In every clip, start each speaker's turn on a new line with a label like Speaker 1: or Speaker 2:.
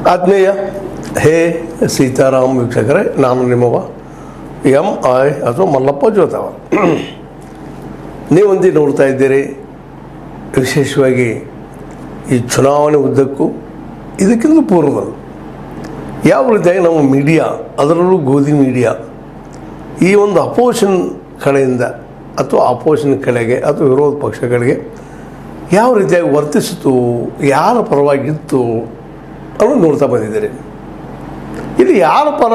Speaker 1: ಆತ್ಮೀಯ ಹೇ ಸೀತಾರಾಮ್ ವೀಕ್ಷಕರೇ, ನಾನು ನಿಮ್ಮವ MI ಅಥವಾ ಮಲ್ಲಪ್ಪ ಜೋತವ. ನೀವೊಂದಿ ನೋಡ್ತಾ ಇದ್ದೀರಿ. ವಿಶೇಷವಾಗಿ ಈ ಚುನಾವಣೆ ಉದ್ದಕ್ಕೂ ಇದಕ್ಕಿಂತ ಪೂರ್ವದಲ್ಲಿ ಯಾವ ರೀತಿಯಾಗಿ ನಮ್ಮ ಮೀಡಿಯಾ, ಅದರಲ್ಲೂ ಗೋಧಿ ಮೀಡಿಯಾ, ಈ ಒಂದು ಅಪೋಸಿಷನ್ ಕಡೆಯಿಂದ ಅಥವಾ ಅಪೋಸಿಷನ್ ಕಡೆಗೆ ಅಥವಾ ವಿರೋಧ ಪಕ್ಷಗಳಿಗೆ ಯಾವ ರೀತಿಯಾಗಿ ವರ್ತಿಸಿತು, ಯಾರ ಪರವಾಗಿತ್ತು ಅನ್ನೋದು ನೋಡ್ತಾ ಬಂದಿದ್ದೀರಿ. ಇದು ಯಾರ ಪರ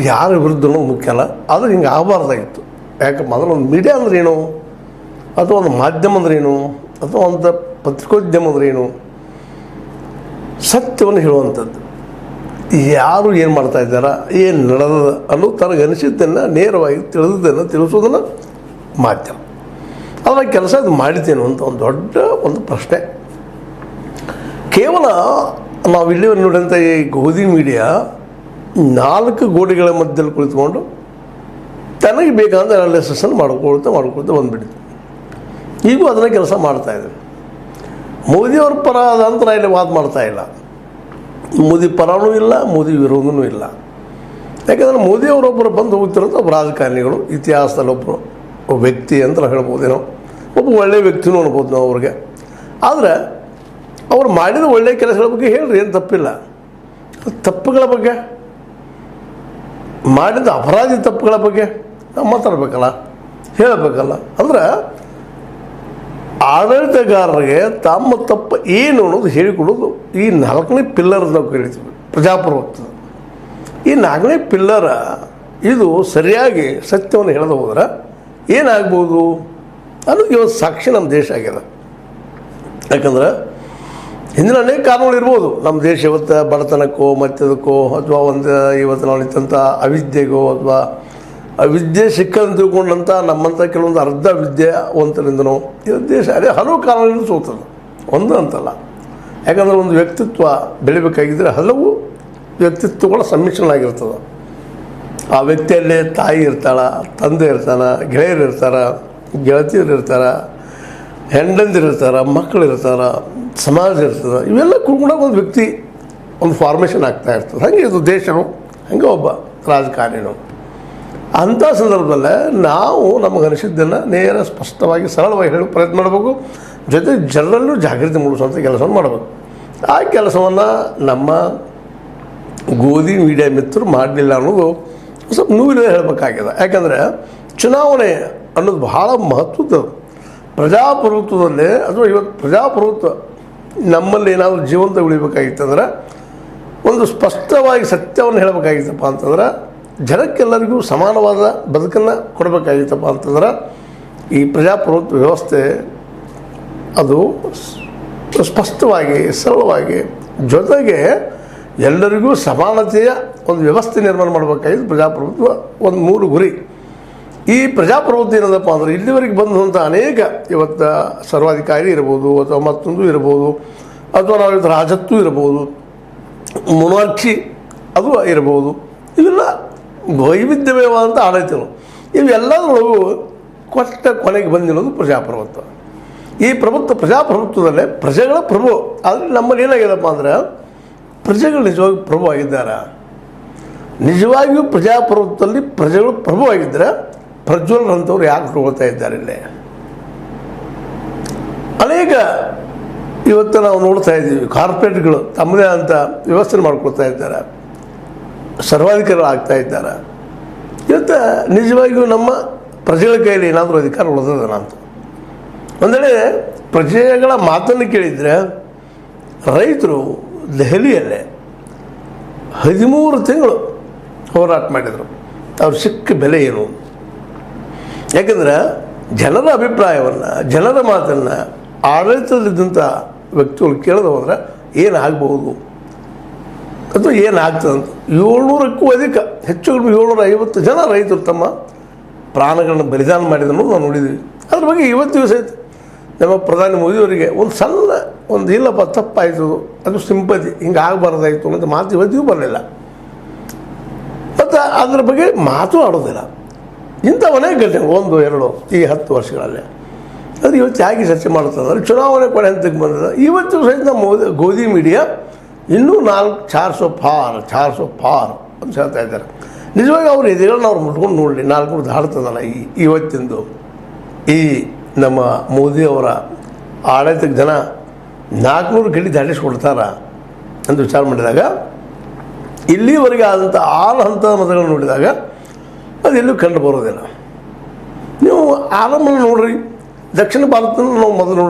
Speaker 1: ಯಾರ ವಿರುದ್ಧನೂ ಮುಖ್ಯ ಅಲ್ಲ, ಆದರೆ ಹಿಂಗೆ ಆಗಬಾರ್ದಾಗಿತ್ತು. ಯಾಕಪ್ಪ ಅಂದ್ರೆ ಒಂದು ಮೀಡಿಯಾ ಅಂದ್ರೇನು, ಅಥವಾ ಒಂದು ಮಾಧ್ಯಮ ಅಂದ್ರೇನು, ಅಥವಾ ಒಂದು ಪತ್ರಿಕೋದ್ಯಮ ಅಂದ್ರೇನು, ಸತ್ಯವನ್ನು ಹೇಳುವಂಥದ್ದು. ಯಾರು ಏನು ಮಾಡ್ತಾ ಇದ್ದಾರ, ಏನು ನಡೆದ ಅನ್ನೋದು ತನಗನಿಸಿದ್ದನ್ನು ನೇರವಾಗಿ ತಿಳಿದನ್ನು ತಿಳಿಸೋದನ್ನು ಮಾಧ್ಯಮ. ಅದರ ಕೆಲಸ ಅದು ಮಾಡಿದ್ದೇನು ಅಂತ ಒಂದು ದೊಡ್ಡ ಒಂದು ಪ್ರಶ್ನೆ. ಕೇವಲ ನಾವು ಇಲ್ಲಿ ನೋಡಿದಂಥ ಈ ಗೋಧಿ ಮೀಡಿಯಾ 4 ಗೋಡೆಗಳ ಮಧ್ಯದಲ್ಲಿ ಕುಳಿತುಕೊಂಡು ತನಗೆ ಬೇಕಾದ ಅನಾಲಿಸಿಸನ್ನು ಮಾಡ್ಕೊಳ್ತಾ ಬಂದುಬಿಟ್ಟಿದೆ. ಈಗೂ ಅದನ್ನು ಕೆಲಸ ಮಾಡ್ತಾಯಿದ್ದಾರೆ. ಮೋದಿಯವ್ರ ಪರ ಅದಂತರ ಇಲ್ಲಿ ವಾದ ಮಾಡ್ತಾ ಇಲ್ಲ. ಮೋದಿ ಪರನೂ ಇಲ್ಲ, ಮೋದಿ ವಿರೋಧನೂ ಇಲ್ಲ. ಯಾಕೆಂದರೆ ಮೋದಿಯವರೊಬ್ಬರು ಬಂದು ಹೋಗ್ತಿರೋದು ಒಬ್ಬ ರಾಜಕಾರಣಿಗಳು, ಇತಿಹಾಸದಲ್ಲಿ ಒಬ್ಬರು ವ್ಯಕ್ತಿ ಅಂತ ಹೇಳ್ಬೋದೇನೋ, ಒಬ್ಬ ಒಳ್ಳೆಯ ವ್ಯಕ್ತಿನೂ ಅನ್ಬೋದು ನಾವು ಅವ್ರಿಗೆ. ಆದರೆ ಅವ್ರು ಮಾಡಿದ ಒಳ್ಳೆಯ ಕೆಲಸಗಳ ಬಗ್ಗೆ ಹೇಳ್ರಿ, ಏನು ತಪ್ಪಿಲ್ಲ. ತಪ್ಪುಗಳ ಬಗ್ಗೆ, ಮಾಡಿದ ಅಪರಾಧಿ ತಪ್ಪುಗಳ ಬಗ್ಗೆ ನಾವು ಮಾತಾಡಬೇಕಲ್ಲ, ಹೇಳಬೇಕಲ್ಲ. ಅಂದ್ರೆ ಆಡಳಿತಗಾರರಿಗೆ ತಮ್ಮ ತಪ್ಪು ಏನು ಅನ್ನೋದು ಹೇಳಿಕೊಡೋದು ಈ 4ನೇ ಪಿಲ್ಲರ್ ನಾವು ಕರಿತೀವಿ, ಪ್ರಜಾಪ್ರಭುತ್ವ. ಈ 4ನೇ ಪಿಲ್ಲರ ಇದು ಸರಿಯಾಗಿ ಸತ್ಯವನ್ನು ಹೇಳದೆ ಹೋದ್ರೆ ಏನಾಗ್ಬೋದು ಅನ್ನೋದು ಇವತ್ತು ಸಾಕ್ಷಿ ನಮ್ಮ ದೇಶ ಆಗ್ಯದ. ಯಾಕಂದ್ರೆ ಹಿಂದಿನ ಅನೇಕ ಕಾರಣಗಳು ಇರ್ಬೋದು. ನಮ್ಮ ದೇಶ ಇವತ್ತು ಬಡತನಕ್ಕೋ ಮತ್ತದಕ್ಕೋ ಅಥವಾ ಇವತ್ತು ನಾವು ನಿಂತ ಅವಿದ್ಯೆಗೋ ಅಥವಾ ವಿದ್ಯೆ ಸಿಕ್ಕಂತ ತಿಳ್ಕೊಂಡಂಥ ನಮ್ಮಂಥ ಕೆಲವೊಂದು ಅರ್ಧ ವಿದ್ಯಾವಂತರಿಂದನೋ ಇವತ್ತು ದೇಶ ಅದೇ ಹಲವು ಕಾರಣಗಳಿಂದ ಸೋತದೆ, ಒಂದು ಅಂತಲ್ಲ. ಯಾಕಂದರೆ ಒಂದು ವ್ಯಕ್ತಿತ್ವ ಬೆಳಿಬೇಕಾಗಿದ್ದರೆ ಹಲವು ವ್ಯಕ್ತಿತ್ವಗಳ ಸಮ್ಮಿಶ್ರಣ ಆಗಿರ್ತದೆ. ಆ ವ್ಯಕ್ತಿಯಲ್ಲೇ ತಾಯಿ ಇರ್ತಾಳೆ, ತಂದೆ ಇರ್ತಾನೆ, ಗೆಳೆಯರು ಇರ್ತಾರೆ, ಗೆಳತಿಯರು ಇರ್ತಾರೆ, ಹೆಂಡಂದಿರ್ತಾರೆ, ಮಕ್ಕಳು ಇರ್ತಾರೆ, ಸಮಾಜ ಇರ್ತದೆ. ಇವೆಲ್ಲ ಕೂಡ ಒಂದು ವ್ಯಕ್ತಿ ಒಂದು ಫಾರ್ಮೇಷನ್ ಆಗ್ತಾ ಇರ್ತದೆ. ಹಾಗೆ ಇದು ದೇಶನು, ಹಾಗೆ ಒಬ್ಬ ರಾಜಕಾರಣಿನು. ಅಂಥ ಸಂದರ್ಭದಲ್ಲೇ ನಾವು ನಮಗನಿಸಿದ್ದನ್ನು ನೇರ ಸ್ಪಷ್ಟವಾಗಿ ಸರಳವಾಗಿ ಹೇಳೋ ಪ್ರಯತ್ನ ಮಾಡಬೇಕು. ಜೊತೆಗೆ ಜನರಲ್ಲೂ ಜಾಗೃತಿ ಮೂಡಿಸುವಂಥ ಕೆಲಸವನ್ನು ಮಾಡಬೇಕು. ಆ ಕೆಲಸವನ್ನು ನಮ್ಮ ಗೋಧಿ ಮೀಡಿಯಾ ಮಿತ್ರರು ಮಾಡಲಿಲ್ಲ ಅನ್ನೋದು ಸ್ವಲ್ಪ ನೋವಿನ ಹೇಳಬೇಕಾಗಿದೆ. ಯಾಕಂದರೆ ಚುನಾವಣೆ ಅನ್ನೋದು ಬಹಳ ಮಹತ್ವದ್ದು. ಪ್ರಜಾಪ್ರಭುತ್ವದಲ್ಲೇ ಅಥವಾ ಇವತ್ತು ಪ್ರಜಾಪ್ರಭುತ್ವ ನಮ್ಮಲ್ಲಿ ಏನಾದರೂ ಜೀವಂತ ಉಳಿಬೇಕಾಗಿತ್ತಂದ್ರೆ ಒಂದು ಸ್ಪಷ್ಟವಾಗಿ ಸತ್ಯವನ್ನು ಹೇಳಬೇಕಾಗಿತ್ತಪ್ಪ ಅಂತಂದ್ರೆ, ಜನಕ್ಕೆಲ್ಲರಿಗೂ ಸಮಾನವಾದ ಬದುಕನ್ನು ಕೊಡಬೇಕಾಗಿತ್ತಪ್ಪ ಅಂತಂದ್ರೆ ಈ ಪ್ರಜಾಪ್ರಭುತ್ವ ವ್ಯವಸ್ಥೆ ಅದು ಸ್ಪಷ್ಟವಾಗಿ ಸರಳವಾಗಿ ಜೊತೆಗೆ ಎಲ್ಲರಿಗೂ ಸಮಾನತೆಯ ಒಂದು ವ್ಯವಸ್ಥೆ ನಿರ್ಮಾಣ ಮಾಡಬೇಕಾಗಿದ್ದು ಪ್ರಜಾಪ್ರಭುತ್ವ ಒಂದು ಮೂಲ ಗುರಿ. ಈ ಪ್ರಜಾಪ್ರಭುತ್ವ ಏನದಪ್ಪ ಅಂದರೆ ಇಲ್ಲಿವರೆಗೆ ಬಂದಂಥ ಅನೇಕ ಇವತ್ತು ಸರ್ವಾಧಿಕಾರಿ ಇರ್ಬೋದು ಅಥವಾ ಮತ್ತೊಂದು ಇರ್ಬೋದು ಅಥವಾ ನಾವು ಇವತ್ತು ರಾಜತ್ವ ಇರ್ಬೋದು, ಮೊನಾರ್ಕಿ ಅದು ಇರ್ಬೋದು, ಇವೆಲ್ಲ ವೈವಿಧ್ಯಮಯವಾದಂಥ ಆಡಳಿತಗಳು. ಇವೆಲ್ಲದರೊಳಗೂ ಕೊನೆಗೆ ಬಂದಿರೋದು ಪ್ರಜಾಪ್ರಭುತ್ವ. ಈ ಪ್ರಜಾಪ್ರಭುತ್ವದಲ್ಲೇ ಪ್ರಜೆಗಳ ಪ್ರಭು. ಆದರೆ ನಮ್ಮಲ್ಲಿ ಏನಾಗಿದೆಪ್ಪ ಅಂದರೆ ಪ್ರಜೆಗಳು ನಿಜವಾಗಿ ಪ್ರಭು ಆಗಿದ್ದಾರೆ. ನಿಜವಾಗಿಯೂ ಪ್ರಜಾಪ್ರಭುತ್ವದಲ್ಲಿ ಪ್ರಜೆಗಳು ಪ್ರಭು ಆಗಿದ್ದರೆ ಪ್ರಜ್ವಲರಂಥವ್ರು ಯಾಕೆ ತಗೊಳ್ತಾ ಇದ್ದಾರೆ? ಇಲ್ಲೇ ಅನೇಕ ಇವತ್ತು ನಾವು ನೋಡ್ತಾ ಇದ್ದೀವಿ, ಕಾರ್ಪೊರೇಟ್ಗಳು ತಮ್ಮದೇ ಅಂತ ವ್ಯವಸ್ಥೆ ಮಾಡ್ಕೊಳ್ತಾ ಇದ್ದಾರೆ, ಸರ್ವಾಧಿಕಾರಿಗಳು ಆಗ್ತಾ ಇದ್ದಾರೆ. ಇವತ್ತು ನಿಜವಾಗಿಯೂ ನಮ್ಮ ಪ್ರಜೆಗಳ ಕೈಯಲ್ಲಿ ಏನಾದರೂ ಅಧಿಕಾರ ಉಳಿದದನ ಅಂತ ಒಂದೆಡೆ ಪ್ರಜೆಗಳ ಮಾತನ್ನು ಕೇಳಿದರೆ ರೈತರು ದೆಹಲಿಯಲ್ಲೇ 13 ತಿಂಗಳು ಹೋರಾಟ ಮಾಡಿದರು. ಅವ್ರು ಸಿಕ್ಕ ಬೆಲೆ ಏನು? ಯಾಕಂದರೆ ಜನರ ಅಭಿಪ್ರಾಯವನ್ನು, ಜನರ ಮಾತನ್ನು ಆಡಳಿತದಲ್ಲಿದ್ದಂಥ ವ್ಯಕ್ತಿಗಳು ಕೇಳದೆ ಹೋದರೆ ಏನಾಗ್ಬೋದು ಅಥವಾ ಏನಾಗ್ತದಂತ 700ಕ್ಕೂ ಅಧಿಕ, ಹೆಚ್ಚು ಕಡಿಮೆ 750 ಜನ ರೈತರು ತಮ್ಮ ಪ್ರಾಣಗಳನ್ನು ಬಲಿದಾನ ಮಾಡಿದನ್ನು ನಾವು ನೋಡಿದ್ದೀವಿ. ಅದ್ರ ಬಗ್ಗೆ ಇವತ್ತು ದಿವಸ ನಮ್ಮ ಪ್ರಧಾನಿ ಮೋದಿಯವರಿಗೆ ಒಂದು ಸಣ್ಣ ಒಂದು ಇಲ್ಲಪ್ಪ ತಪ್ಪಾಯಿತು, ಅದು ಸಿಂಪತಿ, ಹಿಂಗೆ ಆಗಬಾರ್ದಾಯಿತು ಅಂತ ಮಾತು ಇವತ್ತಿಗೂ ಬರಲಿಲ್ಲ. ಮತ್ತು ಅದ್ರ ಬಗ್ಗೆ ಮಾತು ಆಡೋದಿಲ್ಲ. ಇಂಥ ಅನೇಕ ಘಟನೆ 1, 2 ಈ 10 ವರ್ಷಗಳಲ್ಲೇ ಅದು ಇವತ್ತು ಹೇಗೆ ಚರ್ಚೆ ಮಾಡ್ತದೆ. ಚುನಾವಣೆ ಕೊನೆ ಹಂತಕ್ಕೆ ಬಂದಿದೆ. ಇವತ್ತು ಸಹಿತ ನಮ್ಮ ಗೋಧಿ ಮೀಡಿಯಾ ಇನ್ನೂ 400 ಪಾರ್ 400 ಪಾರ್ ಅಂತ ಹೇಳ್ತಾ ಇದ್ದಾರೆ. ನಿಜವಾಗಿ ಅವ್ರ ಎದೆಗಳನ್ನ ಅವ್ರು ಮುಟ್ಕೊಂಡು ನೋಡಲಿ, 400 ದಾಡ್ತದಲ್ಲ ಇವತ್ತಿಂದು ಈ ನಮ್ಮ ಮೋದಿಯವರ ಆಡಳಿತಕ್ಕೆ ಜನ 400 ಗಡಿ ದಾಟಿಸ್ಕೊಡ್ತಾರ ಅಂತ ವಿಚಾರ ಮಾಡಿದಾಗ, ಇಲ್ಲಿವರೆಗೆ ಆದಂಥ 6 ಹಂತದ ಮತಗಳನ್ನು ನೋಡಿದಾಗ ಅದೆಲ್ಲೂ ಕಂಡು ಬರೋದಿಲ್ಲ. ನೀವು ಆರಂಭ ನೋಡ್ರಿ, ದಕ್ಷಿಣ ಭಾರತದಲ್ಲಿ ನಾವು ಮೊದಲು